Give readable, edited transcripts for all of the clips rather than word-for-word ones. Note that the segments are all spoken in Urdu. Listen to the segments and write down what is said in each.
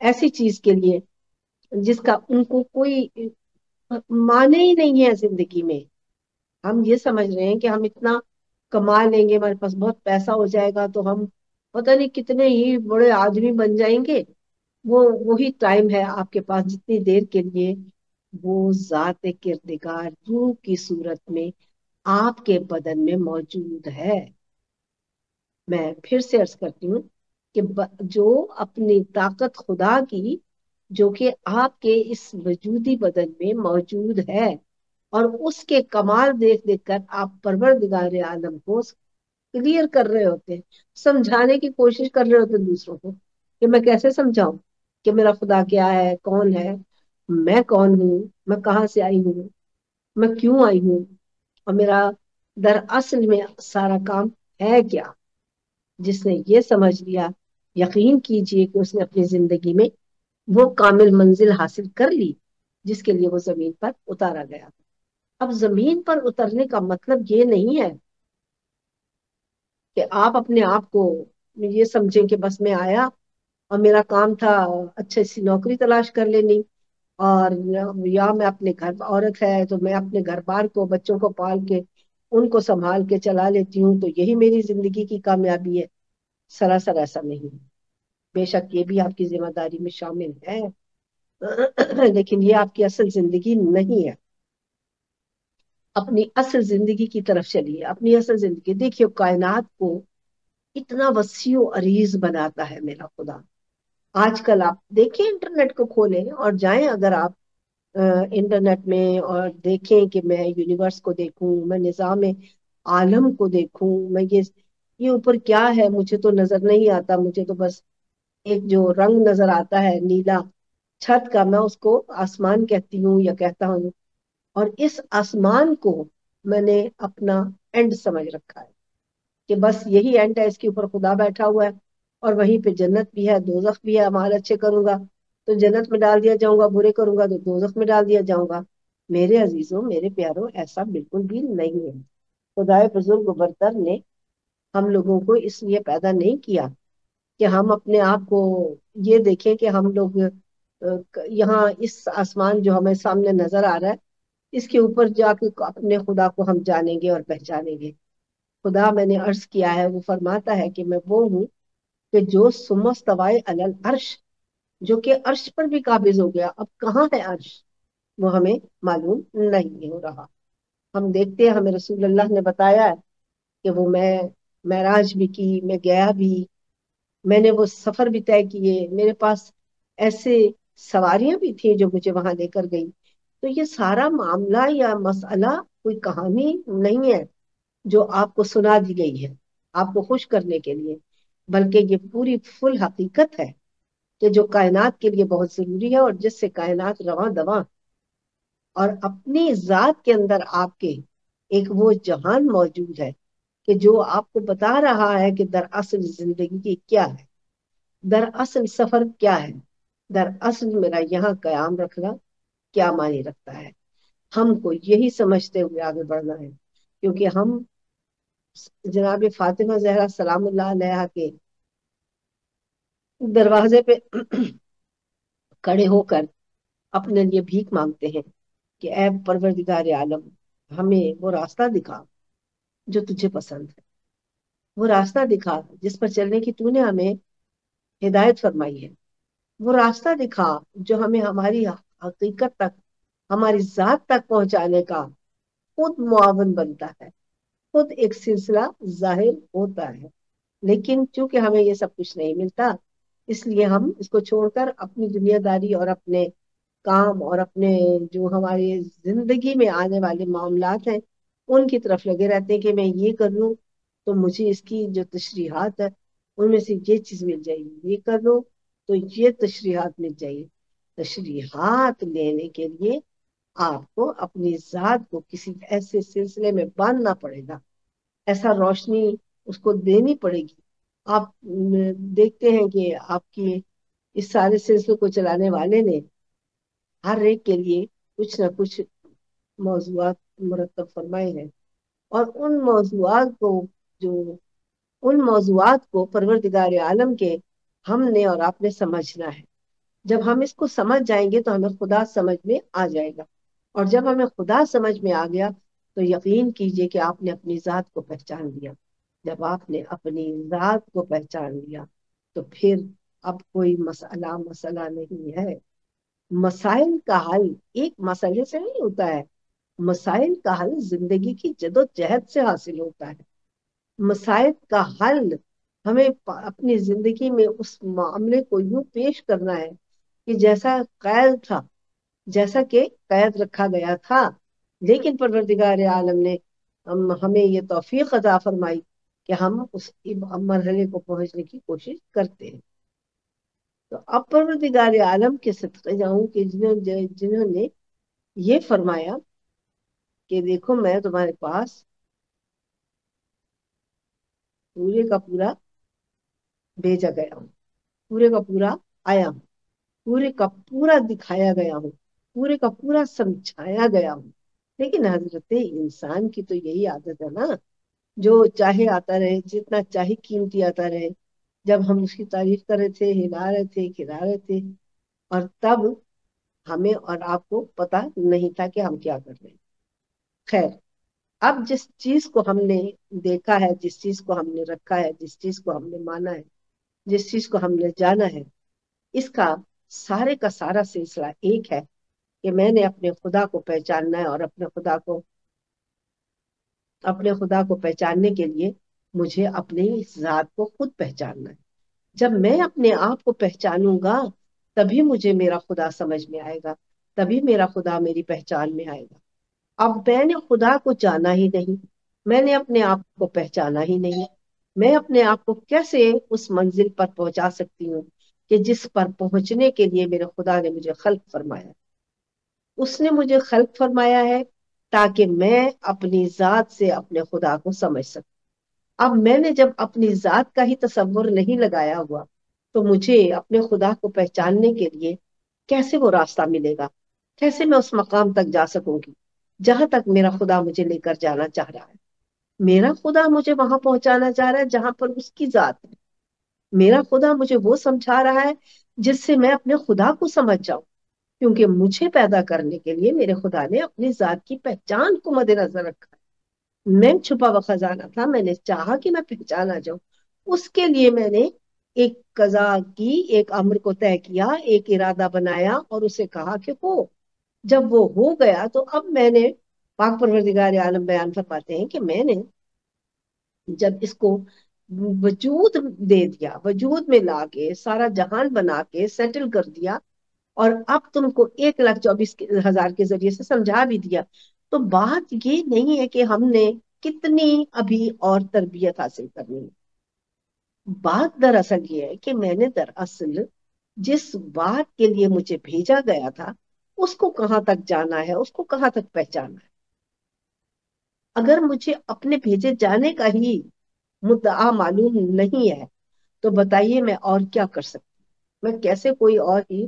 ایسی چیز کے لیے جس کا ان کو کوئی معنی ہی نہیں ہے زندگی میں. ہم یہ سمجھ رہے ہیں کہ ہم اتنا کما لیں گے، ہمارے پاس بہت پیسہ ہو جائے گا تو ہم پتہ نہیں کتنے ہی بڑے آدمی بن جائیں گے. وہی ٹائم ہے آپ کے پاس جتنی دیر کے لیے وہ ذات کردگار روح کی صورت میں آپ کے بدن میں موجود ہے. میں پھر سے عرض کرتی ہوں کہ جو اپنی طاقت خدا کی جو کہ آپ کے اس وجودی بدن میں موجود ہے، اور اس کے کمال دیکھ دیکھ کر آپ پروردگار عالم کو کلیئر کر رہے ہوتے ہیں، سمجھانے کی کوشش کر رہے ہوتے ہیں دوسروں کو کہ میں کیسے سمجھاؤں کہ میرا خدا کیا ہے، کون ہے، میں کون ہوں، میں کہاں سے آئی ہوں، میں کیوں آئی ہوں، اور میرا در اصل میں سارا کام ہے کیا. جس نے یہ سمجھ لیا، یقین کیجئے کہ اس نے اپنی زندگی میں وہ کامل منزل حاصل کر لی جس کے لیے وہ زمین پر اتارا گیا. اب زمین پر اترنے کا مطلب یہ نہیں ہے کہ آپ اپنے آپ کو یہ سمجھیں کہ بس میں آیا اور میرا کام تھا اچھے سی نوکری تلاش کر لینی، اور یا میں اپنے گھر عورت ہے تو میں اپنے گھر بار کو بچوں کو پال کے ان کو سنبھال کے چلا لیتی ہوں تو یہی میری زندگی کی کامیابی ہے. سراسر ایسا نہیں. بے شک یہ بھی آپ کی ذمہ داری میں شامل ہے، لیکن یہ آپ کی اصل زندگی نہیں ہے. اپنی اصل زندگی کی طرف چلیے. اپنی اصل زندگی دیکھیے، کائنات کو اتنا وسیع و عریض بناتا ہے میرا خدا. آج کل آپ دیکھیں، انٹرنیٹ کو کھولیں اور جائیں اگر آپ انٹرنیٹ میں، اور دیکھیں کہ میں یونیورس کو دیکھوں، میں نظام عالم کو دیکھوں، میں یہ اوپر کیا ہے مجھے تو نظر نہیں آتا. مجھے تو بس ایک جو رنگ نظر آتا ہے نیلا چھت کا، میں اس کو آسمان کہتی ہوں یا کہتا ہوں، اور اس آسمان کو میں نے اپنا اینڈ سمجھ رکھا ہے کہ بس یہی اینڈ ہے، اس کے اوپر خدا بیٹھا ہوا ہے، اور وہیں پہ جنت بھی ہے، دوزخ بھی ہے. عمال اچھے کروں گا تو جنت میں ڈال دیا جاؤں گا، برے کروں گا تو دوزخ میں ڈال دیا جاؤں گا. میرے عزیزوں، میرے پیاروں، ایسا بالکل بھی نہیں ہے. خدائے بزرگ و برتر نے ہم لوگوں کو اس لیے پیدا نہیں کیا کہ ہم اپنے آپ کو یہ دیکھیں کہ ہم لوگ یہاں اس آسمان جو ہمیں سامنے نظر آ رہا ہے اس کے اوپر جا کے اپنے خدا کو ہم جانیں گے اور پہچانیں گے. خدا، میں نے عرض کیا ہے، وہ فرماتا ہے کہ میں وہ ہوں کہ جو ثم استوى علی العرش، جو کہ عرش پر بھی قابض ہو گیا. اب کہاں ہے عرش وہ ہمیں معلوم نہیں ہو رہا. ہم دیکھتے ہیں، ہمیں رسول اللہ نے بتایا ہے کہ وہ میں معراج بھی کی، میں گیا بھی، میں نے وہ سفر بھی طے کیے، میرے پاس ایسے سواریاں بھی تھیں جو مجھے وہاں لے کر گئی. تو یہ سارا معاملہ یا مسئلہ کوئی کہانی نہیں ہے جو آپ کو سنا دی گئی ہے آپ کو خوش کرنے کے لیے، بلکہ یہ پوری فل حقیقت ہے کہ جو کائنات کے لیے بہت ضروری ہے، اور جس سے کائنات رواں دواں. اور اپنی ذات کے اندر آپ کے ایک وہ جہان موجود ہے کہ جو آپ کو بتا رہا ہے کہ دراصل زندگی کی کیا ہے، دراصل سفر کیا ہے، دراصل میرا یہاں قیام رکھنا کیا معنی رکھتا ہے. ہم کو یہی سمجھتے ہوئے آگے بڑھنا ہے، کیونکہ ہم جناب فاطمہ زہرا سلام اللہ علیہا کے دروازے پہ کھڑے ہو کر اپنے لیے بھیک مانگتے ہیں کہ اے پروردگار عالم، ہمیں وہ راستہ دکھا جو تجھے پسند ہے، وہ راستہ دکھا جس پر چلنے کی تو نے ہمیں ہدایت فرمائی ہے، وہ راستہ دکھا جو ہمیں ہماری حقیقت تک، ہماری ذات تک پہنچانے کا خود معاون بنتا ہے، خود ایک سلسلہ ظاہر ہوتا ہے. لیکن چونکہ ہمیں یہ سب کچھ نہیں ملتا، اس لیے ہم اس کو چھوڑ کر اپنی دنیا داری اور اپنے کام اور اپنے جو ہماری زندگی میں آنے والے معاملات ہیں ان کی طرف لگے رہتے ہیں کہ میں یہ کر لوں تو مجھے اس کی جو تشریحات ہے ان میں سے یہ چیز مل جائے گی، یہ کر لوں تو یہ تشریحات مل جائے گی. تشریحات لینے کے لیے آپ کو اپنی ذات کو کسی ایسے سلسلے میں باندھنا پڑے گا، ایسا روشنی اس کو دینی پڑے گی. آپ دیکھتے ہیں کہ آپ کی اس سارے سلسلے کو چلانے والے نے ہر ایک کے لیے کچھ نہ کچھ موضوعات مرتب فرمائے ہیں، اور ان موضوعات کو پروردگار عالم کے ہم نے اور آپ نے سمجھنا ہے. جب ہم اس کو سمجھ جائیں گے تو ہمیں خدا سمجھ میں آ جائے گا، اور جب ہمیں خدا سمجھ میں آ گیا تو یقین کیجئے کہ آپ نے اپنی ذات کو پہچان لیا۔ جب آپ نے اپنی ذات کو پہچان لیا تو پھر اب کوئی مسئلہ نہیں ہے۔ مسائل کا حل ایک مسئلے سے نہیں ہوتا ہے، مسائل کا حل زندگی کی جدوجہد سے حاصل ہوتا ہے۔ مسائل کا حل ہمیں اپنی زندگی میں اس معاملے کو یوں پیش کرنا ہے کہ جیسا قید تھا، جیسا کہ قید رکھا گیا تھا، لیکن پروردگار عالم نے ہمیں یہ توفیق عطا فرمائی کہ ہم اس مرحلے کو پہنچنے کی کوشش کرتے ہیں۔ تو اب پروردگار عالم کے صدقے جاؤں کہ جنہوں نے یہ فرمایا کہ دیکھو میں تمہارے پاس پورے کا پورا بھیجا گیا ہوں، پورے کا پورا آیا ہوں، پورے کا پورا دکھایا گیا ہوں، پورے کا پورا سمجھایا گیا ہوں۔ لیکن حضرت انسان کی تو یہی عادت ہے نا، جو چاہے آتا رہے، جتنا چاہے قیمتی آتا رہے۔ جب ہم اس کی تعریف کر رہے تھے، ہلا رہے تھے، کھلا رہے تھے، اور تب ہمیں اور آپ کو پتا نہیں تھا کہ ہم کیا کر رہے ہیں۔ خیر، اب جس چیز کو ہم نے دیکھا ہے، جس چیز کو ہم نے رکھا ہے، جس چیز کو ہم نے مانا ہے، جس چیز کو ہم نے جانا ہے، اس کا سارا سلسلہ ایک ہے کہ میں نے اپنے خدا کو پہچاننا ہے، اور اپنے خدا کو پہچاننے کے لیے مجھے اپنی ذات کو خود پہچاننا ہے۔ جب میں اپنے آپ کو پہچانوں گا تبھی مجھے میرا خدا سمجھ میں آئے گا، تبھی میرا خدا میری پہچان میں آئے گا۔ اب میں نے خدا کو جانا ہی نہیں، میں نے اپنے آپ کو پہچانا ہی نہیں، میں اپنے آپ کو کیسے اس منزل پر پہنچا سکتی ہوں کہ جس پر پہنچنے کے لیے میرے خدا نے مجھے خلق فرمایا؟ اس نے مجھے خلق فرمایا ہے تاکہ میں اپنی ذات سے اپنے خدا کو سمجھ سکوں۔ اب میں نے جب اپنی ذات کا ہی تصور نہیں لگایا ہوا تو مجھے اپنے خدا کو پہچاننے کے لیے کیسے وہ راستہ ملے گا؟ کیسے میں اس مقام تک جا سکوں گی جہاں تک میرا خدا مجھے لے کر جانا چاہ رہا ہے؟ میرا خدا مجھے وہاں پہنچانا چاہ رہا ہے جہاں پر اس کی ذات ہے۔ میرا خدا مجھے وہ سمجھا رہا ہے جس سے میں اپنے خدا کو سمجھ جاؤں، کیونکہ مجھے پیدا کرنے کے لیے میرے خدا نے اپنی ذات کی پہچان کو مد نظر رکھا ہے۔ میں چھپا ہوا خزانہ تھا، میں نے چاہا کہ میں پہچانا جاؤں، اس کے لیے میں نے ایک قضا کی، ایک امر کو طے کیا، ایک ارادہ بنایا اور اسے کہا کہ ہو۔ جب وہ ہو گیا تو اب میں نے، پاک پروردگار عالم بیان فرماتے ہیں کہ میں نے جب اس کو وجود دے دیا، وجود میں لا کے سارا جہان بنا کے سیٹل کر دیا، اور اب تم کو 1,24,000 کے ذریعے سے سمجھا بھی دیا، تو بات یہ نہیں ہے کہ ہم نے کتنی ابھی اور تربیت حاصل کرنی ہے۔ بات دراصل یہ ہے کہ میں نے دراصل جس بات کے لیے مجھے بھیجا گیا تھا اس کو کہاں تک جانا ہے، اس کو کہاں تک پہچانا ہے۔ اگر مجھے اپنے بھیجے جانے کا ہی مدعا معلوم نہیں ہے تو بتائیے میں اور کیا کر سکتی؟ میں کیسے کوئی اور ہی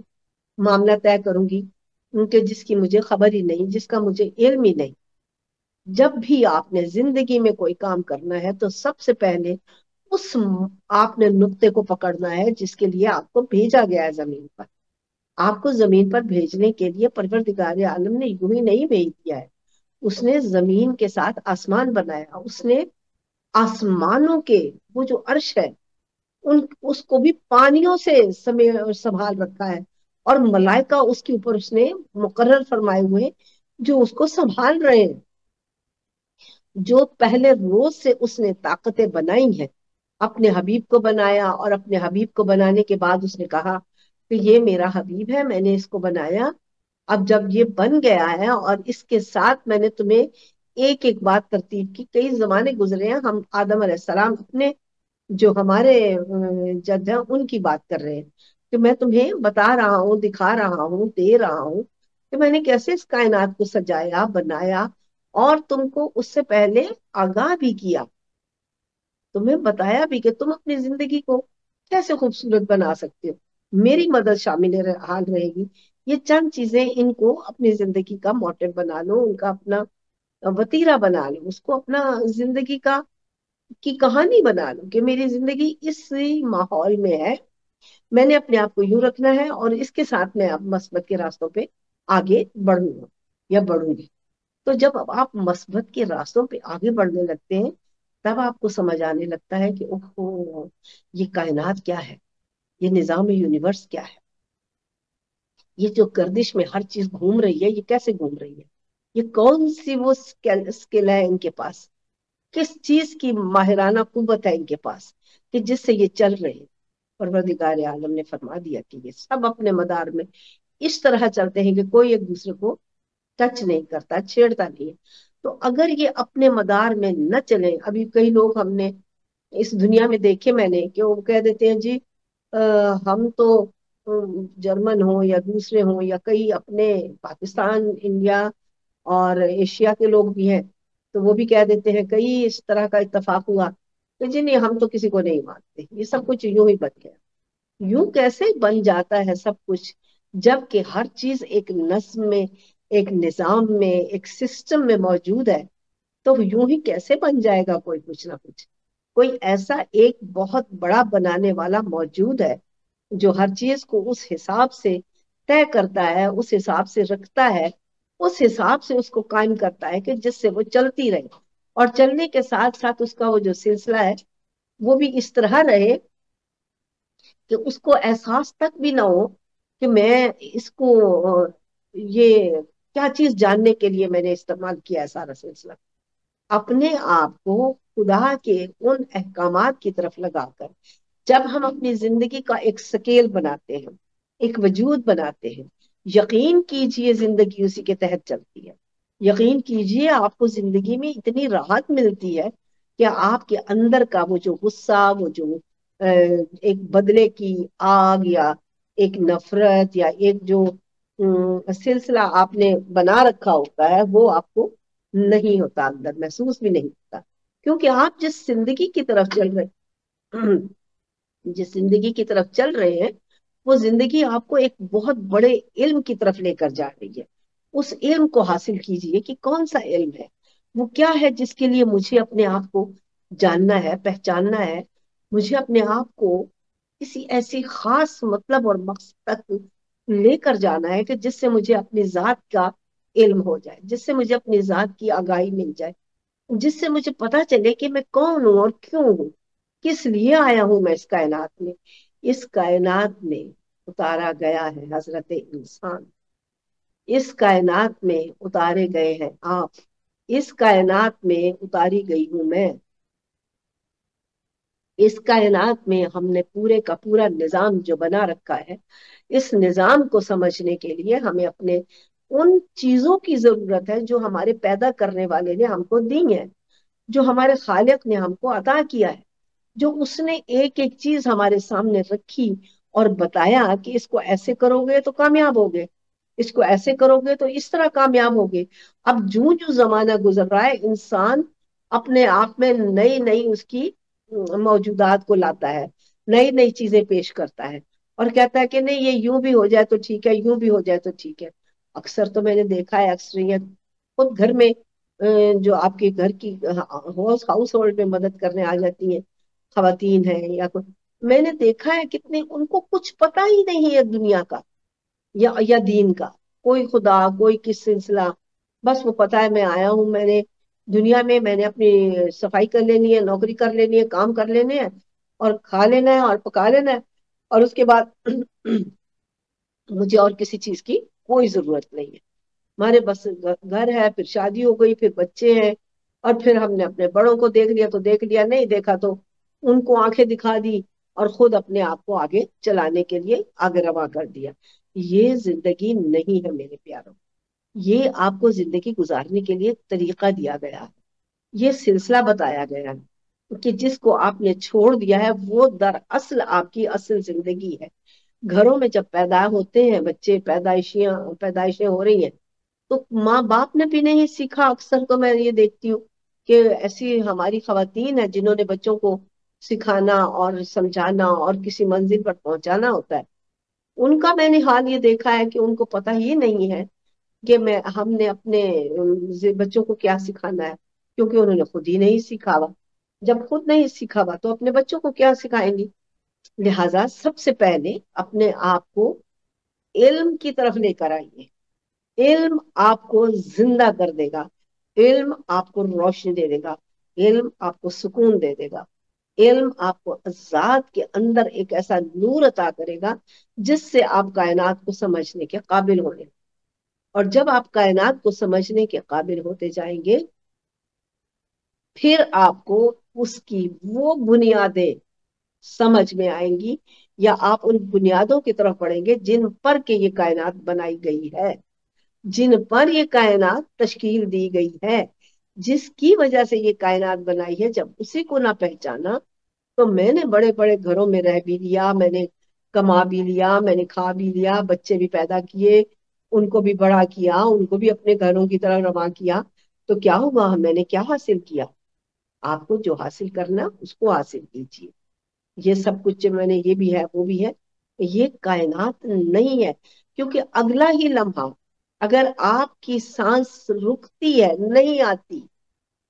معاملہ طے کروں گی کہ جس کی مجھے خبر ہی نہیں، جس کا مجھے علم ہی نہیں؟ جب بھی آپ نے زندگی میں کوئی کام کرنا ہے تو سب سے پہلے اس آپ نے نقطے کو پکڑنا ہے جس کے لیے آپ کو بھیجا گیا ہے زمین پر۔ آپ کو زمین پر بھیجنے کے لیے پروردگار عالم نے یوں ہی نہیں بھیج دیا ہے، اس نے زمین کے ساتھ آسمان بنایا، اس نے آسمانوں کے وہ جو عرش ہے اس کو بھی پانیوں سے سنبھال رکھا ہے، اور ملائکہ اس کے اوپر اس نے مقرر فرمائے ہوئے جو اس کو سنبھال رہے ہیں۔ جو پہلے روز سے اس نے طاقتیں بنائی ہیں، اپنے حبیب کو بنایا، اور اپنے حبیب کو بنانے کے بعد اس نے کہا کہ یہ میرا حبیب ہے، میں نے اس کو بنایا۔ اب جب یہ بن گیا ہے اور اس کے ساتھ میں نے تمہیں ایک ایک بات ترتیب کی، کئی زمانے گزرے ہیں، ہم آدم علیہ السلام اپنے جو ہمارے جد ہیں ان کی بات کر رہے ہیں، کہ میں تمہیں بتا رہا ہوں، دکھا رہا ہوں، دے رہا ہوں کہ میں نے کیسے اس کائنات کو سجایا، بنایا، اور تم کو اس سے پہلے آگاہ بھی کیا، تمہیں بتایا بھی کہ تم اپنی زندگی کو کیسے خوبصورت بنا سکتے ہو، میری مدد شامل حال رہے گی۔ یہ چند چیزیں ان کو اپنی زندگی کا موٹو بنا لو، ان کا اپنا وتیرہ بنا لو، اس کو اپنا زندگی کی کہانی بنا لو کہ میری زندگی اس ماحول میں ہے میں نے اپنے آپ کو یوں رکھنا ہے اور اس کے ساتھ میں اب مثبت کے راستوں پہ آگے بڑھوں گا یا بڑھوں گی. تو جب اب آپ مثبت کے راستوں پہ آگے بڑھنے لگتے ہیں تب آپ کو سمجھ آنے لگتا ہے کہ اوہ یہ کائنات کیا ہے, یہ نظام یونیورس کیا ہے, یہ جو گردش میں ہر چیز گھوم رہی ہے یہ کیسے گھوم رہی ہے, یہ کون سی وہ اسکل ہے ان کے پاس, کس چیز کی ماہرانہ قوت ہے ان کے پاس کہ جس سے یہ چل رہے ہیں. پروردگار عالم نے فرما دیا کہ یہ سب اپنے مدار میں اس طرح چلتے ہیں کہ کوئی ایک دوسرے کو ٹچ نہیں کرتا, چھیڑتا نہیں ہے. تو اگر یہ اپنے مدار میں نہ چلیں, ابھی کئی لوگ ہم نے اس دنیا میں دیکھے میں نے کہ وہ کہہ دیتے ہیں جی ہم تو جرمن ہوں یا دوسرے ہوں یا کئی اپنے پاکستان انڈیا اور ایشیا کے لوگ بھی ہیں تو وہ بھی کہہ دیتے ہیں کئی اس طرح کا اتفاق ہوا کہ جی نہیں ہم تو کسی کو نہیں مانتے, یہ سب کچھ یوں ہی بن گیا. یوں کیسے بن جاتا ہے سب کچھ جب کہ ہر چیز ایک نظم میں, ایک نظام میں, ایک سسٹم میں موجود ہے. تو یوں ہی کیسے بن جائے گا کوئی کچھ نہ کچھ, کوئی ایسا ایک بہت بڑا بنانے والا موجود ہے جو ہر چیز کو اس حساب سے طے کرتا ہے, اس حساب سے رکھتا ہے, اس حساب سے اس کو قائم کرتا ہے کہ جس سے وہ چلتی رہے, اور چلنے کے ساتھ ساتھ اس کا وہ جو سلسلہ ہے وہ بھی اس طرح رہے کہ اس کو احساس تک بھی نہ ہو کہ میں اس کو یہ کیا چیز جاننے کے لیے میں نے استعمال کیا ہے سارا سلسلہ. اپنے آپ کو خدا کے ان احکامات کی طرف لگا کر جب ہم اپنی زندگی کا ایک سکیل بناتے ہیں, ایک وجود بناتے ہیں, یقین کیجئے زندگی اسی کے تحت چلتی ہے. یقین کیجئے آپ کو زندگی میں اتنی راحت ملتی ہے کہ آپ کے اندر کا وہ جو غصہ, وہ جو ایک بدلے کی آگ یا ایک نفرت یا ایک جو سلسلہ آپ نے بنا رکھا ہوتا ہے وہ آپ کو نہیں ہوتا, اندر محسوس بھی نہیں ہوتا, کیونکہ آپ جس زندگی کی طرف چل رہے جس زندگی کی طرف چل رہے ہیں وہ زندگی آپ کو ایک بہت بڑے علم کی طرف لے کر جا رہی ہے. اس علم کو حاصل کیجئے کہ کون سا علم ہے, وہ کیا ہے جس کے لیے مجھے اپنے آپ کو جاننا ہے, پہچاننا ہے, مجھے اپنے آپ کو کسی ایسی خاص مطلب اور مقصد تک لے کر جانا ہے کہ جس سے مجھے اپنی ذات کا علم ہو جائے, جس سے مجھے اپنی ذات کی آگاہی مل جائے, جس سے مجھے پتا چلے کہ میں کون ہوں اور کیوں ہوں, کس لیے آیا ہوں میں اس کائنات میں. اس کائنات میں اتارا گیا ہے حضرت انسان, اس کائنات میں اتارے گئے ہیں آپ, اس کائنات میں اتاری گئی ہوں میں, اس کائنات میں ہم نے پورے کا پورا نظام جو بنا رکھا ہے اس نظام کو سمجھنے کے لیے ہمیں اپنے ان چیزوں کی ضرورت ہے جو ہمارے پیدا کرنے والے نے ہم کو دی ہیں, جو ہمارے خالق نے ہم کو عطا کیا ہے, جو اس نے ایک ایک چیز ہمارے سامنے رکھی اور بتایا کہ اس کو ایسے کرو گے تو کامیاب ہوگے, اس کو ایسے کرو گے تو اس طرح کامیاب ہوگے. اب جو جو زمانہ گزر رہا ہے انسان اپنے آپ میں نئی نئی اس کی موجودات کو لاتا ہے, نئی نئی چیزیں پیش کرتا ہے اور کہتا ہے کہ نہیں یہ یوں بھی ہو جائے تو ٹھیک ہے, یوں بھی ہو جائے تو ٹھیک ہے. اکثر تو میں نے دیکھا ہے اکثریت خود گھر میں جو آپ کے گھر کی ہاؤس ہولڈ میں مدد کرنے آ جاتی ہیں خواتین ہیں یا میں نے دیکھا ہے کتنے ان کو کچھ پتا ہی نہیں ہے دنیا کا یا دین کا, کوئی خدا کوئی کس سلسلہ, بس وہ پتا ہے میں آیا ہوں, میں نے دنیا میں میں نے اپنی صفائی کر لینی ہے, نوکری کر لینی ہے, کام کر لینے ہیں اور کھا لینا ہے اور پکا لینا ہے, اور اس کے بعد مجھے اور کسی چیز کی کوئی ضرورت نہیں ہے. ہمارے بس گھر ہے, پھر شادی ہو گئی, پھر بچے ہیں, اور پھر ہم نے اپنے بڑوں کو دیکھ لیا تو دیکھ لیا, نہیں دیکھا تو ان کو آنکھیں دکھا دی اور خود اپنے آپ کو آگے چلانے کے لیے آگے روا کر دیا. یہ زندگی نہیں ہے میرے پیاروں, یہ آپ کو زندگی گزارنے کے لیے طریقہ دیا گیا ہے, یہ سلسلہ بتایا گیا ہے کہ جس کو آپ نے چھوڑ دیا ہے وہ دراصل آپ کی اصل زندگی ہے. گھروں میں جب پیدا ہوتے ہیں بچے, پیدائشیں ہو رہی ہیں تو ماں باپ نے بھی نہیں سیکھا. اکثر تو میں یہ دیکھتی ہوں کہ ایسی ہماری خواتین ہیں جنہوں نے بچوں کو سکھانا اور سمجھانا اور کسی منزل پر پہنچانا ہوتا ہے, ان کا میں نے حال یہ دیکھا ہے کہ ان کو پتہ ہی نہیں ہے کہ ہم نے اپنے بچوں کو کیا سکھانا ہے, کیونکہ انہوں نے خود ہی نہیں سیکھا ہوا. جب خود نہیں سیکھا ہوا تو اپنے بچوں کو کیا سکھائیں گی. لہذا سب سے پہلے اپنے آپ کو علم کی طرف لے کر آئیے. علم آپ کو زندہ کر دے گا، علم آپ کو روشنی دے دے گا، علم آپ کو سکون دے دے گا، علم آپ کو ذات کے اندر ایک ایسا نور عطا کرے گا جس سے آپ کائنات کو سمجھنے کے قابل ہوں گے. اور جب آپ کائنات کو سمجھنے کے قابل ہوتے جائیں گے، پھر آپ کو اس کی وہ بنیادیں سمجھ میں آئیں گی، یا آپ ان بنیادوں کی طرف پڑھیں گے جن پر کہ یہ کائنات بنائی گئی ہے، جن پر یہ کائنات تشکیل دی گئی ہے، جس کی وجہ سے یہ کائنات بنائی ہے. جب اسی کو نہ پہچانا تو میں نے بڑے بڑے گھروں میں رہ بھی لیا، میں نے کما بھی لیا، میں نے کھا بھی لیا، بچے بھی پیدا کیے، ان کو بھی بڑا کیا، ان کو بھی اپنے گھروں کی طرح رواں کیا، تو کیا ہوا؟ میں نے کیا حاصل کیا؟ آپ کو جو حاصل کرنا اس کو حاصل کیجیے. یہ سب کچھ میں نے یہ بھی ہے وہ بھی ہے، یہ کائنات نہیں ہے. کیونکہ اگلا ہی لمحہ اگر آپ کی سانس رکتی ہے، نہیں آتی،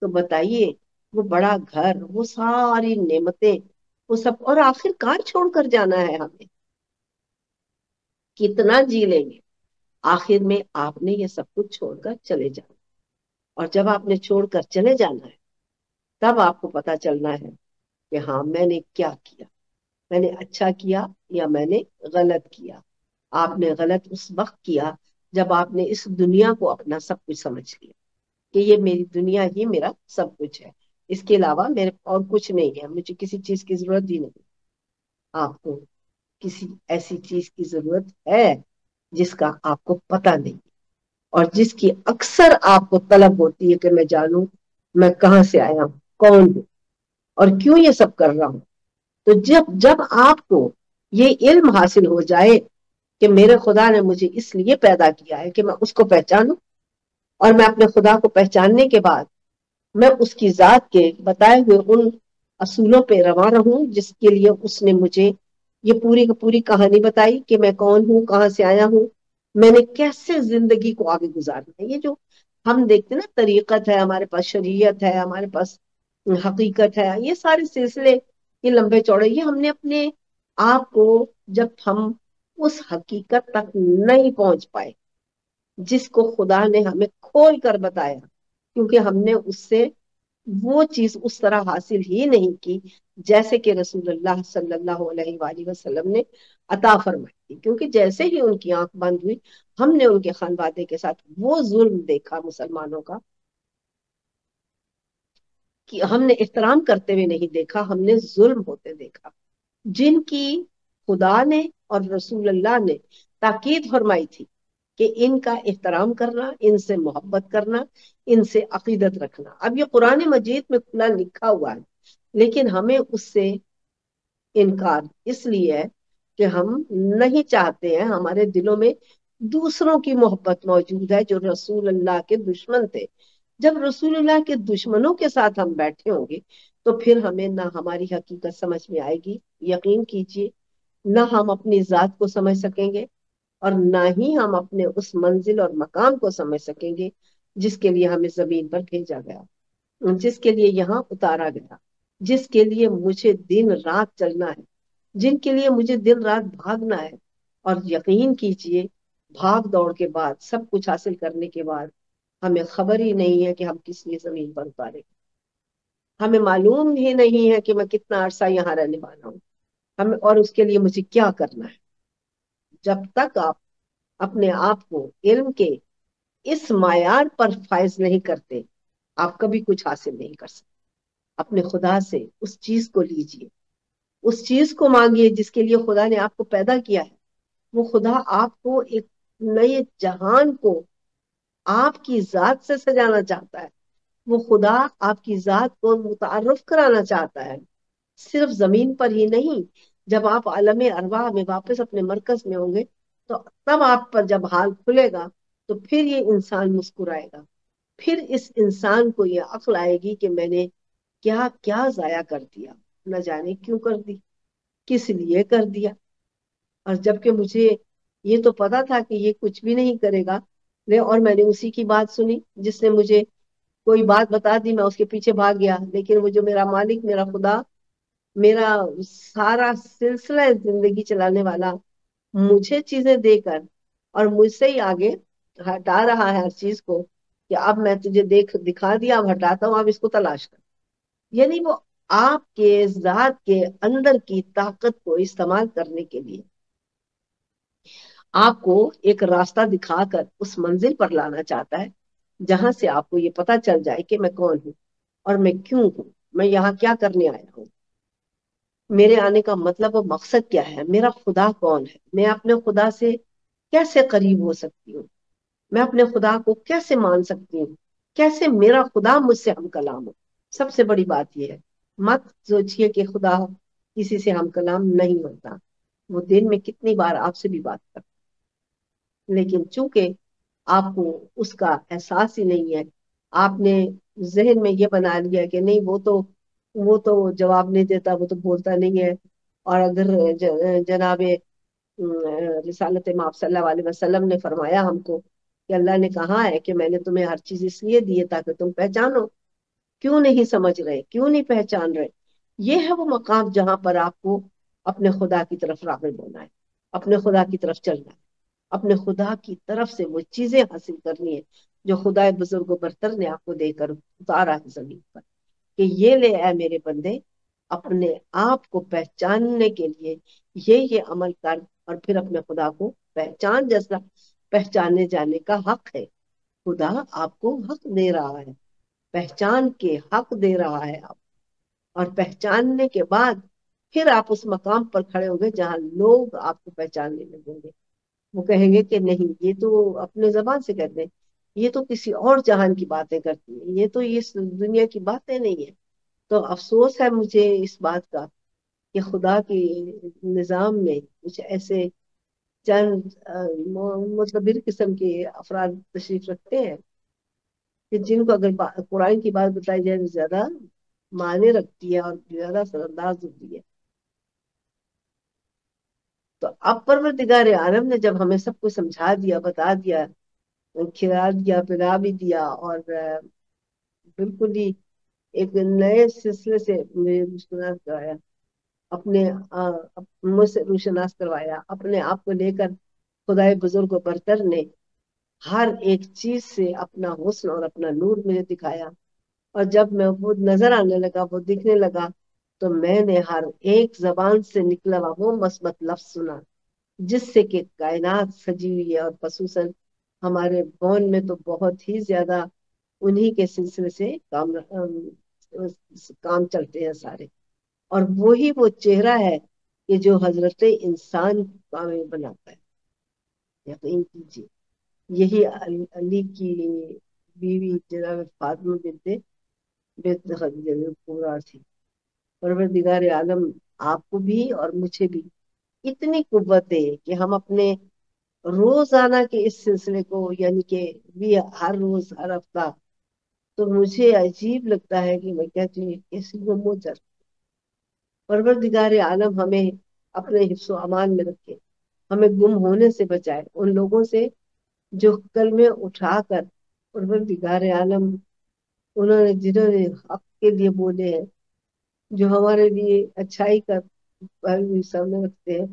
تو بتائیے وہ بڑا گھر، وہ ساری نعمتیں، وہ سب، اور آخر کار چھوڑ کر جانا ہے ہمیں. کتنا جی لیں گے؟ آخر میں آپ نے یہ سب کچھ چھوڑ کر چلے جانا. اور جب آپ نے چھوڑ کر چلے جانا ہے، تب آپ کو پتا چلنا ہے کہ ہاں میں نے کیا کیا، میں نے اچھا کیا یا میں نے غلط کیا. آپ نے غلط اس وقت کیا جب آپ نے اس دنیا کو اپنا سب کچھ سمجھ لیا کہ یہ میری دنیا ہی میرا سب کچھ ہے، اس کے علاوہ میرے اور کچھ نہیں ہے، مجھے کسی چیز کی ضرورت ہی نہیں. آپ کو کسی ایسی چیز کی ضرورت ہے جس کا آپ کو پتہ نہیں، اور جس کی اکثر آپ کو طلب ہوتی ہے کہ میں جانوں میں کہاں سے آیا ہوں، کون ہوں، اور کیوں یہ سب کر رہا ہوں. تو جب آپ کو یہ علم حاصل ہو جائے کہ میرے خدا نے مجھے اس لیے پیدا کیا ہے کہ میں اس کو پہچانوں، اور میں اپنے خدا کو پہچاننے کے بعد میں اس کی ذات کے بتائے ہوئے ان اصولوں پہ رواں رہوں جس کے لیے اس نے مجھے یہ پوری کی پوری کہانی بتائی کہ میں کون ہوں، کہاں سے آیا ہوں، میں نے کیسے زندگی کو آگے گزارنا ہے. یہ جو ہم دیکھتے ہیں نا، طریقت ہے ہمارے پاس، شریعت ہے ہمارے پاس، حقیقت ہے، یہ سارے سلسلے، یہ لمبے چوڑے، یہ ہم نے اپنے آپ کو، جب ہم اس حقیقت تک نہیں پہنچ پائے جس کو خدا نے ہمیں کھول کر بتایا، کیونکہ ہم نے اس سے وہ چیز اس طرح حاصل ہی نہیں کی جیسے کہ رسول اللہ صلی اللہ علیہ وآلہ وسلم نے عطا فرمائی تھی. کیونکہ جیسے ہی ان کی آنکھ بند ہوئی، ہم نے ان کے خانوادے کے ساتھ وہ ظلم دیکھا مسلمانوں کا کہ ہم نے احترام کرتے ہوئے نہیں دیکھا، ہم نے ظلم ہوتے دیکھا، جن کی خدا نے اور رسول اللہ نے تاکید فرمائی تھی کہ ان کا احترام کرنا، ان سے محبت کرنا، ان سے عقیدت رکھنا. اب یہ قرآن مجید میں کھلا لکھا ہوا ہے، لیکن ہمیں اس سے انکار اس لیے ہے کہ ہم نہیں چاہتے ہیں، ہمارے دلوں میں دوسروں کی محبت موجود ہے جو رسول اللہ کے دشمن تھے. جب رسول اللہ کے دشمنوں کے ساتھ ہم بیٹھے ہوں گے تو پھر ہمیں نہ ہماری حقیقت سمجھ میں آئے گی، یقین کیجئے، نہ ہم اپنی ذات کو سمجھ سکیں گے، اور نہ ہی ہم اپنے اس منزل اور مقام کو سمجھ سکیں گے جس کے لیے ہمیں زمین پر بھیجا گیا، جس کے لیے یہاں اتارا گیا، جس کے لیے مجھے دن رات چلنا ہے، جن کے لیے مجھے دن رات بھاگنا ہے. اور یقین کیجئے، بھاگ دوڑ کے بعد، سب کچھ حاصل کرنے کے بعد، ہمیں خبر ہی نہیں ہے کہ ہم کس لیے زمین پر اتارے. ہمیں معلوم ہی نہیں ہے کہ میں کتنا عرصہ یہاں رہنے والا ہوں، ہمیں اور اس کے لیے مجھے کیا کرنا ہے. جب تک آپ اپنے آپ کو علم کے اس معیار پر فائز نہیں کرتے، آپ کبھی کچھ حاصل نہیں کر سکتے. اپنے خدا سے اس چیز کو لیجئے، اس چیز کو مانگیے جس کے لیے خدا نے آپ کو پیدا کیا ہے. وہ خدا آپ کو ایک نئے جہان کو آپ کی ذات سے سجانا چاہتا ہے. وہ خدا آپ کی ذات کو متعارف کرانا چاہتا ہے، صرف زمین پر ہی نہیں. جب آپ عالم ارواح میں واپس اپنے مرکز میں ہوں گے تو تب آپ پر جب حال کھلے گا تو پھر یہ انسان مسکرائے گا، پھر اس انسان کو یہ عقل آئے گی کہ میں نے کیا کیا ضائع کر دیا، نہ جانے کیوں کر دی، کس لیے کر دیا. اور جبکہ مجھے یہ تو پتا تھا کہ یہ کچھ بھی نہیں کرے گا، اور میں نے اسی کی بات سنی جس نے مجھے کوئی بات بتا دی، میں اس کے پیچھے بھاگ گیا. لیکن وہ جو میرا مالک، میرا خدا، میرا سارا سلسلہ زندگی چلانے والا مجھے چیزیں دے کر اور مجھ سے ہی آگے ہٹا رہا ہے ہر چیز کو، کہ اب میں تجھے دکھا دیا، اب ہٹاتا ہوں، اب اس کو تلاش کر. یعنی وہ آپ کے ذات کے اندر کی طاقت کو استعمال کرنے کے لیے آپ کو ایک راستہ دکھا کر اس منزل پر لانا چاہتا ہے جہاں سے آپ کو یہ پتا چل جائے کہ میں کون ہوں اور میں کیوں ہوں، میں یہاں کیا کرنے آیا ہوں، میرے آنے کا مطلب اور مقصد کیا ہے، میرا خدا کون ہے، میں اپنے خدا سے کیسے قریب ہو سکتی ہوں، میں اپنے خدا کو کیسے مان سکتی ہوں، کیسے میرا خدا مجھ سے ہم کلام ہو. سب سے بڑی بات یہ ہے، مت سوچئے کہ خدا کسی سے ہم کلام نہیں ہوتا، وہ دن میں کتنی بار آپ سے بھی بات کرتا، لیکن چونکہ آپ کو اس کا احساس ہی نہیں ہے، آپ نے ذہن میں یہ بنا لیا کہ نہیں وہ تو جواب نہیں دیتا، وہ تو بولتا نہیں ہے. اور اگر جناب رسالت مآب صلی اللہ علیہ وسلم نے فرمایا ہم کو کہ اللہ نے کہا ہے کہ میں نے تمہیں ہر چیز اس لیے دی ہے تاکہ تم پہچانو، کیوں نہیں سمجھ رہے، کیوں نہیں پہچان رہے؟ یہ ہے وہ مقام جہاں پر آپ کو اپنے خدا کی طرف راغب ہونا ہے، اپنے خدا کی طرف چلنا ہے، اپنے خدا کی طرف سے وہ چیزیں حاصل کرنی ہے جو خدا بزرگ و برتر نے آپ کو دے کر اتارا ہے زمین پر، کہ یہ لے اے میرے بندے، اپنے آپ کو پہچاننے کے لیے یہ عمل کر، اور پھر اپنے خدا کو پہچان، جیسا پہچانے جانے کا حق ہے. خدا آپ کو حق دے رہا ہے، پہچان کے حق دے رہا ہے آپ، اور پہچاننے کے بعد پھر آپ اس مقام پر کھڑے ہوں گے جہاں لوگ آپ کو پہچاننے لگیں گے. وہ کہیں گے کہ نہیں، یہ تو اپنے زبان سے کہتے ہیں، یہ تو کسی اور جہان کی باتیں کرتی ہیں، یہ تو اس دنیا کی باتیں نہیں ہے. تو افسوس ہے مجھے اس بات کا کہ خدا کی نظام میں کچھ ایسے چند متبر قسم کے افراد تشریف رکھتے ہیں کہ جن کو اگر قرآن کی بات بتائی جائے تو زیادہ معنی رکھتی ہے اور زیادہ اثر انداز ہوتی ہے. تو اب پروردگار عالم نے جب ہمیں سب کو سمجھا دیا، بتا دیا، کھلا دیا، پلا بھی دیا، اور بالکل ہی ایک نئے سلسلے سے مجھے روشناس کرایا، اپنے مجھ سے روشناس کروایا اپنے آپ کو لے کر، خدائے بزرگ و برتر نے ہر ایک چیز سے اپنا حسن اور اپنا نور مجھے دکھایا. اور جب میں وہ نظر آنے لگا، وہ دکھنے لگا، تو میں نے ہر ایک زبان سے نکلا ہوا وہ مثبت لفظ سنا جس سے کہ کائنات سجی ہوئی ہے، اور خصوصاً ہمارے بون میں تو بہت ہی زیادہ انہی کے سلسلے سے کام چلتے ہیں سارے. اور وہی وہ چہرہ ہے کہ جو حضرت انسان کامل بناتا ہے. یقین کیجیے، یہی علی کی بیوی جناب فاطمہ بنت خدیجہ پورا تھی. پروردگار عالم آپ کو بھی اور مجھے بھی اتنی قوت دے کہ ہم اپنے روزانہ کے اس سلسلے کو، یعنی کہ بھی ہر روز ہر ہفتہ، تو مجھے عجیب لگتا ہے کہ میں کہتی ہوں کیسی موجر. پروردگار عالم ہمیں اپنے حفظ و امان میں رکھے، ہمیں گم ہونے سے بچائے، ان لوگوں سے جو کلمے اٹھا کر پروردگار عالم جنہوں نے حق کے لیے بولے ہیں، جو ہمارے لیے اچھائی کا سامنے رکھتے ہیں.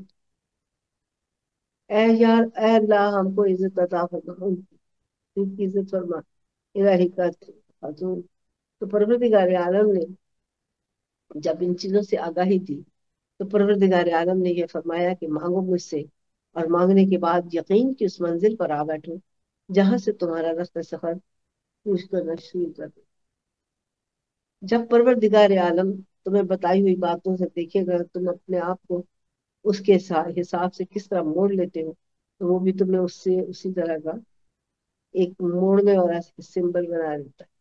اے یار، اے اللہ ہم کو عزت عطا فرما، ان کی عزت فرما الہی کا حضور. تو پروردگار عالم نے جب ان چیزوں سے آگاہی دی تو پروردگار عالم نے یہ فرمایا کہ مانگو مجھ سے، اور مانگنے کے بعد یقین کی اس منزل پر آ بیٹھو جہاں سے تمہارا راستہ سفر پوچھ کرنا شروع کر دو. جب پروردگار عالم تمہیں بتائی ہوئی باتوں سے دیکھے گا تم اپنے آپ کو اس کے حساب سے کس طرح موڑ لیتے ہو، تو وہ بھی تمہیں اس سے اسی طرح کا ایک موڑنے والا سمبل بنا دیتا ہے.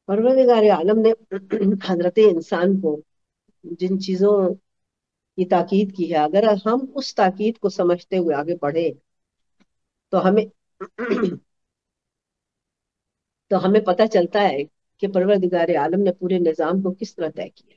پروردگار عالم نے حضرت انسان کو جن چیزوں کی تاکید کی ہے، اگر ہم اس تاکید کو سمجھتے ہوئے آگے بڑھے تو ہمیں پتہ چلتا ہے کہ پروردگار عالم نے پورے نظام کو کس طرح طے کیا.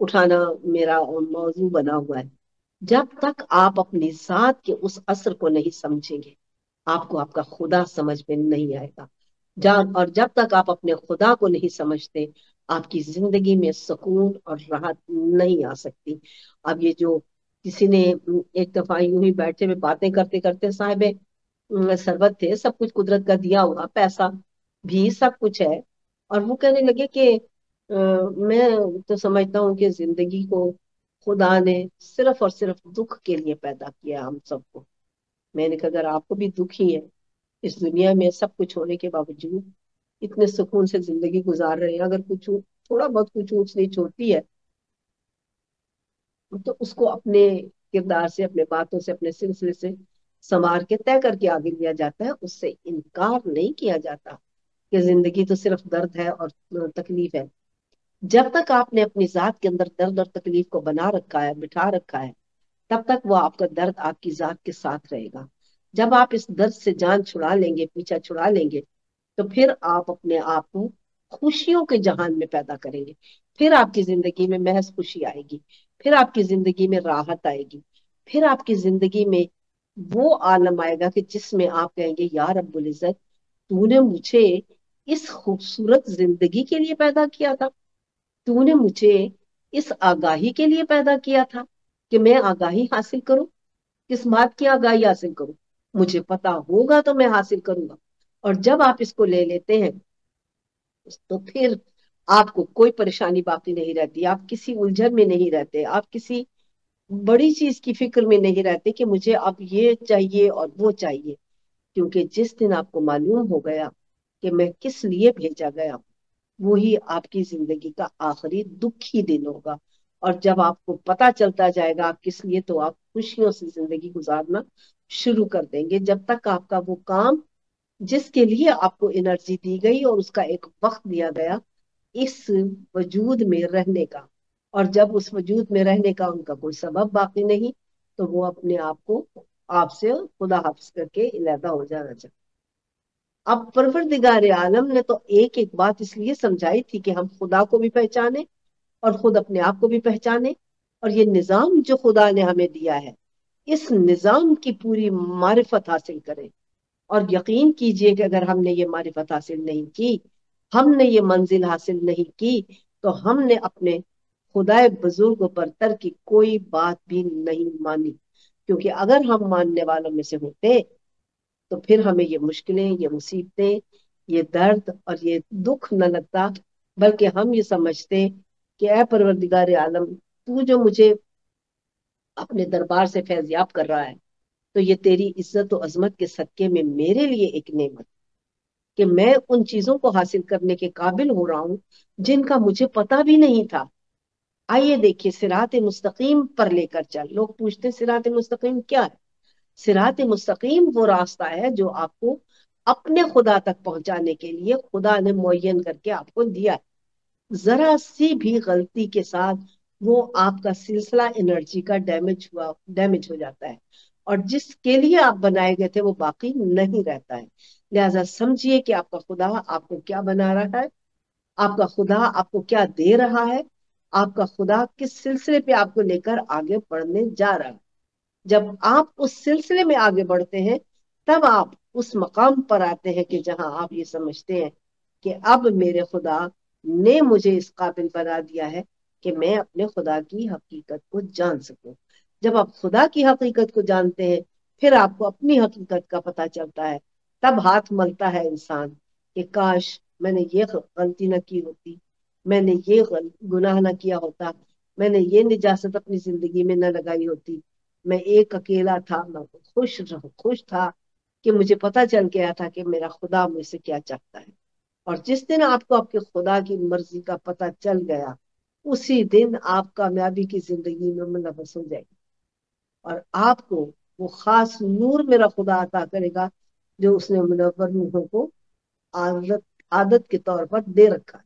اٹھانا میرا موضوع بنا ہوا ہے. جب تک آپ اپنی ذات کے اس اثر کو نہیں سمجھیں گے آپ کو آپ کا خدا سمجھ میں نہیں آئے گا. اور جب تک آپ اپنے خدا کو نہیں سمجھتے آپ کی زندگی میں سکون اور راحت نہیں آ سکتی. اب یہ جو کسی نے ایک دفعہ یوں ہی بیٹھے ہوئے باتیں کرتے کرتے صاحب ثروت تھے, سب کچھ قدرت کا دیا ہوا, پیسہ بھی سب کچھ ہے, اور وہ کہنے لگے کہ میں تو سمجھتا ہوں کہ زندگی کو خدا نے صرف اور صرف دکھ کے لیے پیدا کیا ہم سب کو. میں نے کہا اگر آپ کو بھی دکھ ہی ہے, اس دنیا میں سب کچھ ہونے کے باوجود اتنے سکون سے زندگی گزار رہے ہیں, اگر کچھ تھوڑا بہت کچھ اونچ نیچ ہوتی ہے تو اس کو اپنے کردار سے, اپنے باتوں سے, اپنے سلسلے سے سنوار کے طے کر کے آگے لیا جاتا ہے. اس سے انکار نہیں کیا جاتا کہ زندگی تو صرف درد ہے اور تکلیف ہے. جب تک آپ نے اپنی ذات کے اندر درد اور تکلیف کو بنا رکھا ہے, بٹھا رکھا ہے, تب تک وہ آپ کا درد آپ کی ذات کے ساتھ رہے گا. جب آپ اس درد سے جان چھڑا لیں گے, پیچھا چھڑا لیں گے, تو پھر آپ اپنے آپ کو خوشیوں کے جہان میں پیدا کریں گے. پھر آپ کی زندگی میں محض خوشی آئے گی, پھر آپ کی زندگی میں راحت آئے گی, پھر آپ کی زندگی میں وہ عالم آئے گا کہ جس میں آپ کہیں گے یا رب العزت تو نے مجھے اس خوبصورت زندگی کے لیے پیدا کیا تھا, تو نے مجھے اس آگاہی کے لیے پیدا کیا تھا کہ میں آگاہی حاصل کروں. کس بات کی آگاہی حاصل کروں؟ مجھے پتا ہوگا تو میں حاصل کروں گا. اور جب آپ اس کو لے لیتے ہیں تو پھر آپ کو کوئی پریشانی باقی نہیں رہتی, آپ کسی الجھن میں نہیں رہتے, آپ کسی بڑی چیز کی فکر میں نہیں رہتے کہ مجھے اب یہ چاہیے اور وہ چاہیے. کیونکہ جس دن آپ کو معلوم ہو گیا کہ میں کس لیے بھیجا گیا, وہی آپ کی زندگی کا آخری دکھی دن ہوگا. اور جب آپ کو پتا چلتا جائے گا آپ کس لیے, تو آپ خوشیوں سے زندگی گزارنا شروع کر دیں گے. جب تک آپ کا وہ کام جس کے لیے آپ کو انرجی دی گئی اور اس کا ایک وقت دیا گیا اس وجود میں رہنے کا, اور جب اس وجود میں رہنے کا ان کا کوئی سبب باقی نہیں, تو وہ اپنے آپ کو آپ سے خدا حافظ کر کے علیحدہ ہو جانا چاہتے. اب پروردگار عالم نے تو ایک ایک بات اس لیے سمجھائی تھی کہ ہم خدا کو بھی پہچانے اور خود اپنے آپ کو بھی پہچانے, اور یہ نظام جو خدا نے ہمیں دیا ہے اس نظام کی پوری معرفت حاصل کریں. اور یقین کیجئے کہ اگر ہم نے یہ معرفت حاصل نہیں کی, ہم نے یہ منزل حاصل نہیں کی, تو ہم نے اپنے خدائے بزرگ و برتر کی کوئی بات بھی نہیں مانی. کیونکہ اگر ہم ماننے والوں میں سے ہوتے تو پھر ہمیں یہ مشکلیں, یہ مصیبتیں, یہ درد اور یہ دکھ نہ لگتا, بلکہ ہم یہ سمجھتے کہ اے پروردگار عالم تو جو مجھے اپنے دربار سے فیضیاب کر رہا ہے تو یہ تیری عزت و عظمت کے صدقے میں میرے لیے ایک نعمت کہ میں ان چیزوں کو حاصل کرنے کے قابل ہو رہا ہوں جن کا مجھے پتا بھی نہیں تھا. آئیے دیکھیے صراط مستقیم پر لے کر چل. لوگ پوچھتے صراط مستقیم کیا ہے؟ صراط مستقیم وہ راستہ ہے جو آپ کو اپنے خدا تک پہنچانے کے لیے خدا نے معین کر کے آپ کو دیا ہے. ذرا سی بھی غلطی کے ساتھ وہ آپ کا سلسلہ انرجی کا ڈیمیج ہو جاتا ہے, اور جس کے لیے آپ بنائے گئے تھے وہ باقی نہیں رہتا ہے. لہذا سمجھیے کہ آپ کا خدا آپ کو کیا بنا رہا ہے, آپ کا خدا آپ کو کیا دے رہا ہے, آپ کا خدا کس سلسلے پہ آپ کو لے کر آگے بڑھنے جا رہا ہے. جب آپ اس سلسلے میں آگے بڑھتے ہیں تب آپ اس مقام پر آتے ہیں کہ جہاں آپ یہ سمجھتے ہیں کہ اب میرے خدا نے مجھے اس قابل بنا دیا ہے کہ میں اپنے خدا کی حقیقت کو جان سکوں. جب آپ خدا کی حقیقت کو جانتے ہیں پھر آپ کو اپنی حقیقت کا پتہ چلتا ہے. تب ہاتھ ملتا ہے انسان کہ کاش میں نے یہ غلطی نہ کی ہوتی, میں نے یہ گناہ نہ کیا ہوتا, میں نے یہ نجاست اپنی زندگی میں نہ لگائی ہوتی, میں ایک اکیلا تھا, میں خوش تھا کہ مجھے پتا چل گیا تھا کہ میرا خدا مجھ سے کیا چاہتا ہے. اور جس دن آپ کو آپ کے خدا کی مرضی کا پتہ چل گیا اسی دن آپ کامیابی کی زندگی میں منغمس ہو جائے گی, اور آپ کو وہ خاص نور میرا خدا عطا کرے گا جو اس نے منور روحوں کو عادت کے طور پر دے رکھا ہے.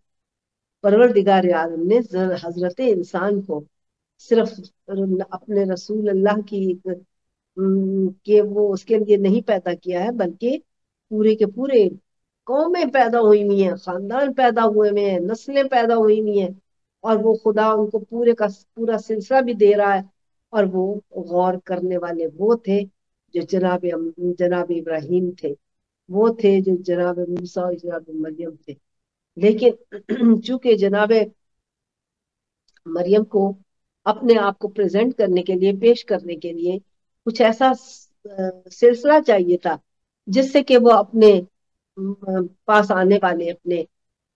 پروردگار عالم نے حضرت انسان کو صرف اپنے رسول اللہ کی کہ وہ اس کے لیے نہیں پیدا کیا ہے, بلکہ پورے کے پورے قومیں پیدا ہوئی ہوئی ہیں, خاندان پیدا ہوئے ہوئے ہیں, نسلیں پیدا ہوئی ہوئی ہیں, اور وہ خدا ان کو پورے کا پورا سلسلہ بھی دے رہا ہے، اور وہ غور کرنے والے وہ تھے جو جناب ابراہیم تھے، وہ تھے جو جناب موسیٰ اور جناب مریم تھے۔ لیکن چونکہ جناب مریم کو اپنے آپ کو پریزنٹ کرنے کے لیے، پیش کرنے کے لیے کچھ ایسا سلسلہ چاہیے تھا جس سے کہ وہ اپنے پاس آنے والے اپنے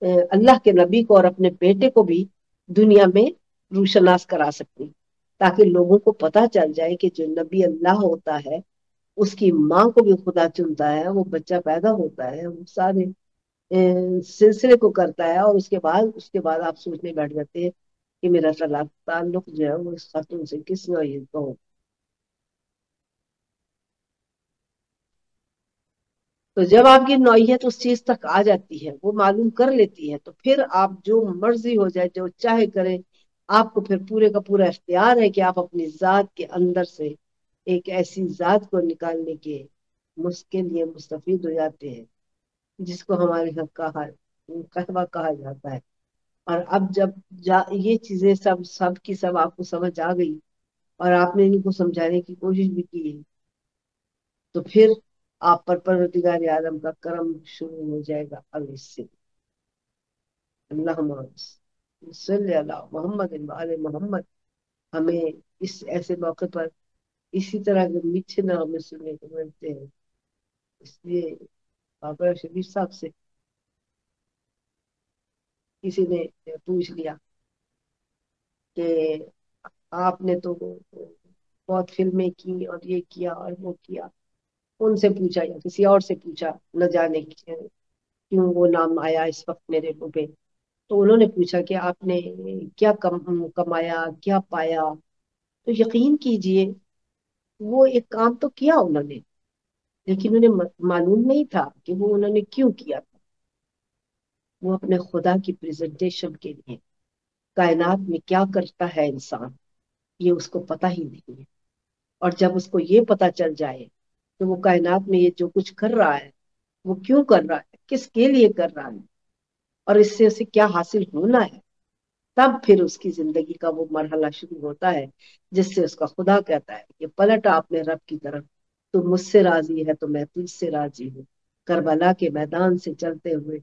اللہ کے نبی کو اور اپنے بیٹے کو بھی دنیا میں روشناس کرا سکتی، تاکہ لوگوں کو پتا چل جائے کہ جو نبی اللہ ہوتا ہے اس کی ماں کو بھی خدا چنتا ہے، وہ بچہ پیدا ہوتا ہے، وہ سارے سلسلے کو کرتا ہے، اور اس کے بعد آپ سوچنے بیٹھ جاتے ہیں کہ میرا تعلق جو ہے وہ اس خاتون سے کس نوعیت کا ہو۔ تو جب آپ کی نوعیت اس چیز تک آ جاتی ہے، وہ معلوم کر لیتی ہے، تو پھر آپ جو مرضی ہو جائے، جو چاہے کریں، آپ کو پھر پورے کا پورا اختیار ہے کہ آپ اپنی ذات کے اندر سے ایک ایسی ذات کو نکالنے کے کے لیے مستفید ہو جاتے ہیں جس کو ہمارے یہاں قہوہ کہا جاتا ہے۔ اور اب جب یہ چیزیں سب سب کی سب آپ کو سمجھ آ گئی اور آپ نے ان کو سمجھانے کی کوشش بھی کی، تو پھر آپ پر پروردگار عالم کا کرم شروع ہو جائے گا۔ اب اس سے اللہ صلی اللہ محمد وعلی محمد، ہمیں اس ایسے موقع پر اسی طرح کے میٹھے نام سننے کو ملتے ہیں۔ اس لیے بابا شبیر صاحب سے کسی نے پوچھ لیا کہ آپ نے تو بہت فلمیں کی اور یہ کیا اور وہ کیا، ان سے پوچھا یا کسی اور سے پوچھا، نہ جانے کیوں وہ نام آیا اس وقت میرے منہ پہ، تو انہوں نے پوچھا کہ آپ نے کیا کمایا، کیا پایا؟ تو یقین کیجئے وہ ایک کام تو کیا انہوں نے، لیکن انہیں معلوم نہیں تھا کہ وہ انہوں نے کیوں کیا تھا۔ وہ اپنے خدا کی پریزنٹیشن کے لیے کائنات میں کیا کرتا ہے انسان، یہ اس کو پتہ ہی نہیں ہے۔ اور جب اس کو یہ پتہ چل جائے کہ وہ کائنات میں یہ جو کچھ کر رہا ہے وہ کیوں کر رہا ہے، کس کے لیے کر رہا ہے، اور اس سے اسے کیا حاصل ہونا ہے، تب پھر اس کی زندگی کا وہ مرحلہ شروع ہوتا ہے جس سے اس کا خدا کہتا ہے کہ پلٹ اپنے رب کی طرف، تو مجھ سے راضی ہے تو میں تجھ سے راضی ہوں۔ کربلا کے میدان سے چلتے ہوئے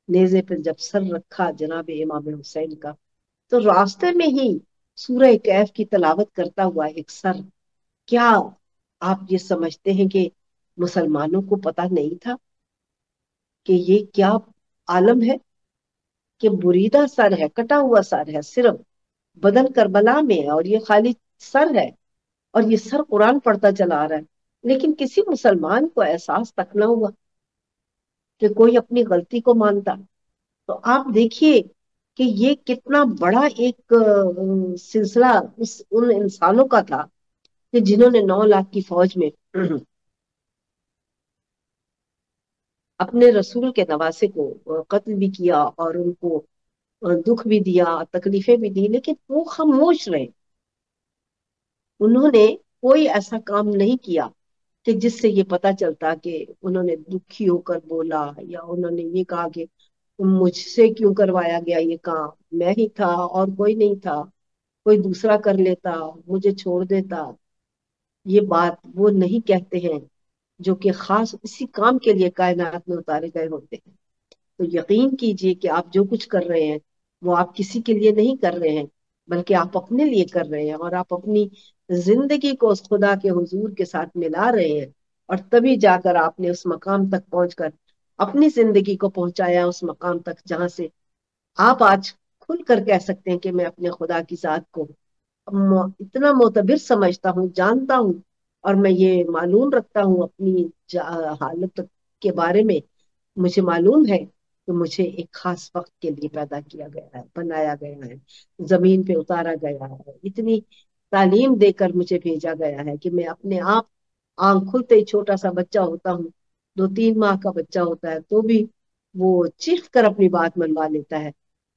نیزے پہ جب سر رکھا جناب امام حسین کا، تو راستے میں ہی سورہ کہف کی تلاوت کرتا ہوا ایک سر، کیا آپ یہ سمجھتے ہیں کہ مسلمانوں کو پتہ نہیں تھا کہ یہ کیا عالم ہے، کہ بریدہ سر ہے، کٹا ہوا سر ہے، صرف بدن کربلا میں ہے، اور یہ خالی سر ہے، اور یہ سر قرآن پڑھتا چلا آ رہا ہے، لیکن کسی مسلمان کو احساس تک نہ ہوا کہ کوئی اپنی غلطی کو مانتا۔ تو آپ دیکھیے کہ یہ کتنا بڑا ایک سلسلہ ان انسانوں کا تھا کہ جنہوں نے 9 لاکھ کی فوج میں اپنے رسول کے نواسے کو قتل بھی کیا اور ان کو دکھ بھی دیا، تکلیفیں بھی دی، لیکن وہ خاموش رہے۔ انہوں نے کوئی ایسا کام نہیں کیا کہ جس سے یہ پتا چلتا کہ انہوں نے دکھی ہو کر بولا، یا انہوں نے یہ کہا کہ مجھ سے کیوں کروایا گیا یہ کام، میں ہی تھا اور کوئی نہیں تھا، کوئی دوسرا کر لیتا، مجھے چھوڑ دیتا۔ یہ بات وہ نہیں کہتے ہیں جو کہ خاص اسی کام کے لیے کائنات میں اتارے گئے ہوتے ہیں۔ تو یقین کیجئے کہ آپ جو کچھ کر رہے ہیں وہ آپ کسی کے لیے نہیں کر رہے ہیں، بلکہ آپ اپنے لیے کر رہے ہیں، اور آپ اپنی زندگی کو اس خدا کے حضور کے ساتھ ملا رہے ہیں، اور تبھی جا کر آپ نے اس مقام تک پہنچ کر اپنی زندگی کو پہنچایا اس مقام تک جہاں سے آپ آج کھل کر کہہ سکتے ہیں کہ میں اپنے خدا کی ذات کو اتنا معتبر سمجھتا ہوں، جانتا ہوں، اور میں یہ معلوم رکھتا ہوں اپنی حالت کے بارے میں، مجھے معلوم ہے کہ مجھے ایک خاص وقت کے لیے پیدا کیا گیا ہے، بنایا گیا ہے، زمین پہ اتارا گیا ہے، اتنی تعلیم دے کر مجھے بھیجا گیا ہے کہ میں اپنے آپ آنکھ کھلتے ہی چھوٹا سا بچہ ہوتا ہوں، 2-3 ماہ کا بچہ ہوتا ہے تو بھی وہ چیخ کر اپنی بات منوا لیتا ہے۔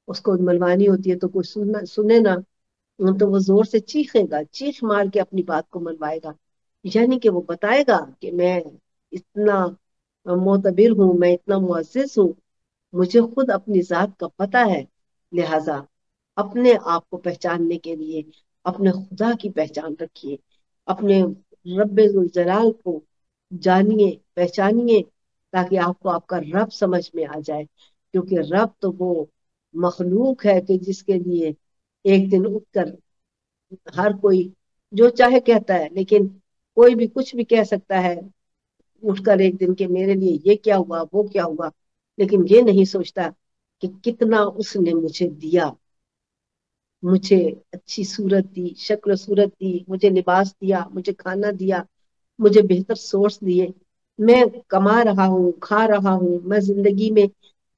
اس کو منوانی ہوتی ہے تو کوئی سنے نہ تو وہ زور سے چیخے گا، چیخ مار کے اپنی بات کو منوائے گا، یعنی کہ وہ بتائے گا کہ میں اتنا معتبر ہوں، میں اتنا معزز ہوں، مجھے خود اپنی ذات کا پتہ ہے، لہذا اپنے آپ کو پہچاننے کے لیے اپنے خدا کی پہچان رکھیے، اپنے رب ذوالجلال کو جانیے، پہچانیے، تاکہ آپ کو آپ کا رب سمجھ میں آ جائے، کیونکہ رب تو وہ مخلوق ہے کہ جس کے لیے ایک دن اٹھ کر ہر کوئی جو چاہے کہتا ہے، لیکن کوئی بھی کچھ بھی کہہ سکتا ہے اٹھ کر ایک دن کہ میرے لیے یہ کیا ہوا، وہ کیا ہوا، لیکن یہ نہیں سوچتا کہ کتنا اس نے مجھے دیا، مجھے اچھی صورت دی، شکل و صورت دی، مجھے لباس دیا، مجھے کھانا دیا، مجھے بہتر سورس دیے، میں کما رہا ہوں، کھا رہا ہوں، میں زندگی میں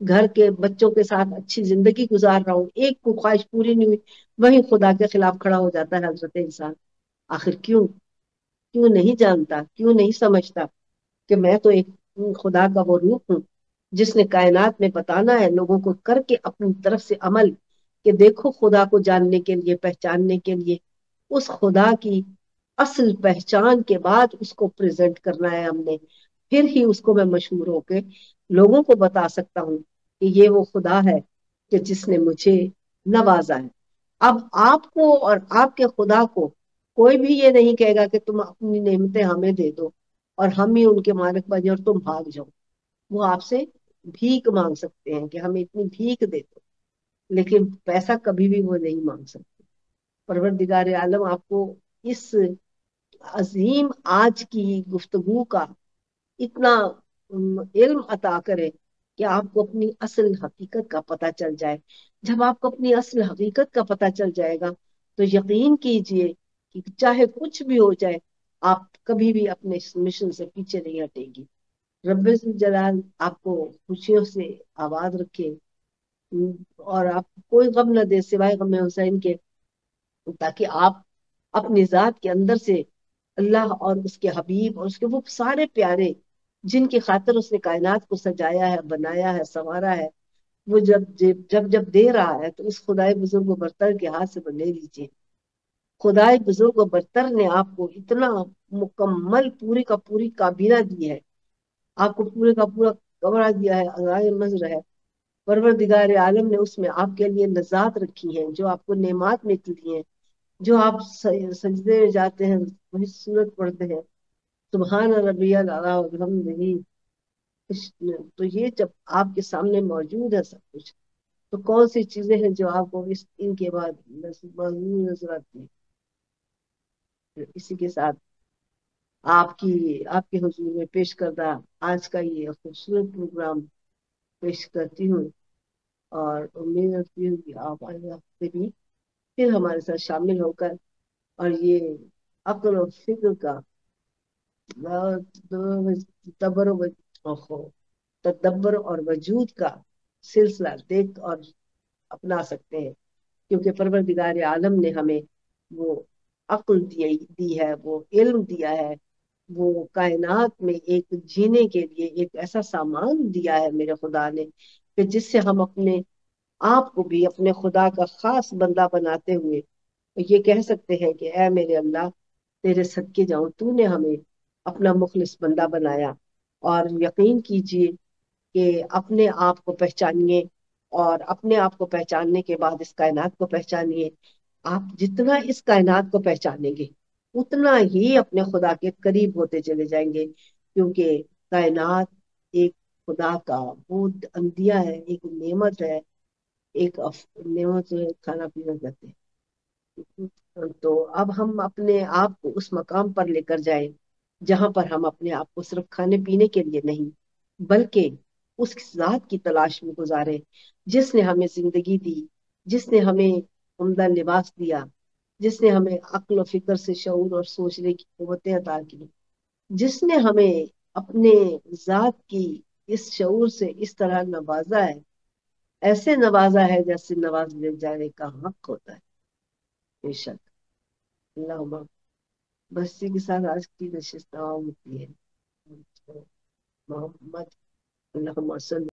گھر کے بچوں کے ساتھ اچھی زندگی گزار رہا ہوں، ایک کو خواہش پوری نہیں ہوئی، وہی خدا کے خلاف کھڑا ہو جاتا ہے حضرت انسان۔ آخر کیوں؟ کیوں نہیں جانتا، کیوں نہیں سمجھتا کہ میں تو ایک خدا کا وہ روح ہوں جس نے کائنات میں بتانا ہے لوگوں کو کر کے اپنی طرف سے عمل، کہ دیکھو خدا کو جاننے کے لیے، پہچاننے کے لیے اس خدا کی اصل پہچان کے بعد اس کو پریزنٹ کرنا ہے ہم نے، پھر ہی اس کو میں مشہور ہو کے لوگوں کو بتا سکتا ہوں کہ یہ وہ خدا ہے کہ جس نے مجھے نوازا ہے۔ اب آپ کو اور آپ کے خدا کو کوئی بھی یہ نہیں کہے گا کہ تم اپنی نعمتیں ہمیں دے دو اور ہم ہی ان کے مالک بن جائیں اور تم بھاگ جاؤ۔ وہ آپ سے بھیک مانگ سکتے ہیں کہ ہمیں اتنی بھیک دے دو، لیکن پیسہ کبھی بھی وہ نہیں مانگ سکتے۔ پروردگار عالم آپ کو اس عظیم آج کی گفتگو کا اتنا علم عطا کرے کہ آپ کو اپنی اصل حقیقت کا پتہ چل جائے۔ جب آپ کو اپنی اصل حقیقت کا پتہ چل جائے گا تو یقین کیجئے کہ چاہے کچھ بھی ہو جائے آپ کبھی بھی اپنے مشن سے پیچھے نہیں ہٹیں گی۔ رب جلال آپ کو خوشیوں سے آباد رکھے اور آپ کو کوئی غم نہ دے سوائے غم حسین کے، تاکہ آپ اپنی ذات کے اندر سے اللہ اور اس کے حبیب اور اس کے وہ سارے پیارے جن کی خاطر اس نے کائنات کو سجایا ہے، بنایا ہے، سنوارا ہے، وہ جب دے رہا ہے تو اس خدائے بزرگ و برتر کے ہاتھ سے وہ لے لیجیے۔ خدائے بزرگ و برتر نے آپ کو اتنا مکمل پوری کا پوری کابینہ دی ہے، آپ کو پورے کا پورا کمرہ دیا ہے، اغائے نظر ہے۔ پروردگار عالم نے اس میں آپ کے لیے لذات رکھی ہیں جو آپ کو نعمات میں دی ہیں، جو آپ سجدے میں جاتے ہیں وہی سورت پڑھتے ہیں سبحان ربی الاعلیٰ الحمدللہ، تو یہ جب آپ کے سامنے موجود ہے سب کچھ، تو کون سی چیزیں ہیں جو آپ کو ان کے بعد موجود نظر آتی ہیں؟ اسی کے ساتھ آپ کے حضور میں پیش کردہ آج کا یہ خوبصورت پروگرام پیش کرتی ہوں، اور امید رکھتی ہوں کہ آپ آئندہ ہفتے بھی پھر ہمارے ساتھ شامل ہو کر اور یہ عقل و فکر کا تبر تدبر اور وجود کا سلسلہ دیکھ اور اپنا سکتے ہیں، کیونکہ پروردگار عالم نے ہمیں وہ عقل دی ہے، وہ علم دیا ہے، وہ کائنات میں ایک جینے کے لیے ایک ایسا سامان دیا ہے میرے خدا نے کہ جس سے ہم اپنے آپ کو بھی اپنے خدا کا خاص بندہ بناتے ہوئے یہ کہہ سکتے ہیں کہ اے میرے اللہ تیرے صدقے جاؤں، تو نے ہمیں اپنا مخلص بندہ بنایا۔ اور یقین کیجئے کہ اپنے آپ کو پہچانیے، اور اپنے آپ کو پہچاننے کے بعد اس کائنات کو پہچانیے۔ آپ جتنا اس کائنات کو پہچانیں گے اتنا ہی اپنے خدا کے قریب ہوتے چلے جائیں گے، کیونکہ کائنات ایک خدا کا بہت اندیا ہے، ایک نعمت ہے، ایک نعمت ہے، کھانا پینا کہتے ہیں۔ تو اب ہم اپنے آپ کو اس مقام پر لے کر جائیں جہاں پر ہم اپنے آپ کو صرف کھانے پینے کے لیے نہیں بلکہ اس ذات کی تلاش میں گزارے جس نے ہمیں زندگی دی، جس نے ہمیں عمدہ لباس دیا، جس نے ہمیں عقل و فکر سے شعور اور سوچنے کی قوتیں عطا کی، جس نے ہمیں اپنے ذات کی اس شعور سے اس طرح نوازا ہے، ایسے نوازا ہے جیسے نواز لے جانے کا حق ہوتا ہے۔ بے شک اللہ بستی کے ساتھ آج کی نشست تمام ہوتی ہے۔ محمد اللہم صلی